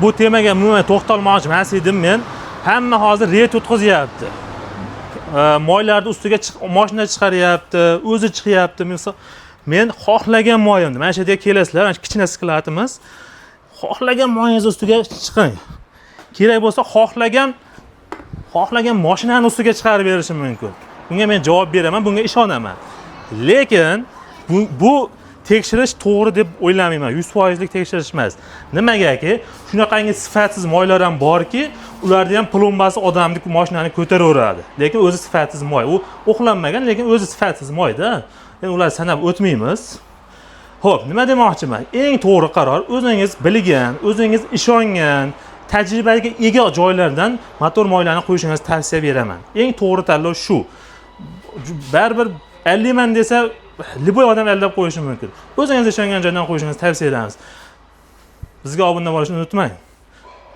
bu temaga umuman to'xtalmoqchi emas edim men. Hamma hozir ret o'tkazyapti. Moylarni ustiga mashina chiqaryapti, o'zi chiqyapti. Men xohlagan moyimni, mana shu yerga kelasizlar, mana shu kichkina sklatimiz. Xohlagan moyingiz ustiga chiqing. Kerak bo'lsa xohlagan mashinani ustiga chiqarib berishim mumkin. Bunga men javob beraman, bunga ishonaman. Lekin bu tekshirish to'g'ri deb o'ylamayman. 100% tekshirish emas. Nimagaki, shunaqangi sifatsiz moylar ham borki, ularning ham plombasi odamni mashinani ko'taraveradi. Lekin o'zi sifatsiz moy. U oqlanmagan, lekin o'zi sifatsiz moyda. Endi ular sanab o'tmaymiz. Xo'p, nima demoqchiman? Eng to'g'ri qaror o'zingiz bilgan, o'zingiz ishongan, tajribaga ega joylardan motor moylarni qo'yishingizni tavsiya beraman. Eng to'g'ri tanlov shu. Baribir 50 man desa, liboy odam aldab qo'yishi mumkin. O'zingiz ishongan joydan qo'yishingizni tavsiya etamiz. Bizga obuna bo'lishni unutmang.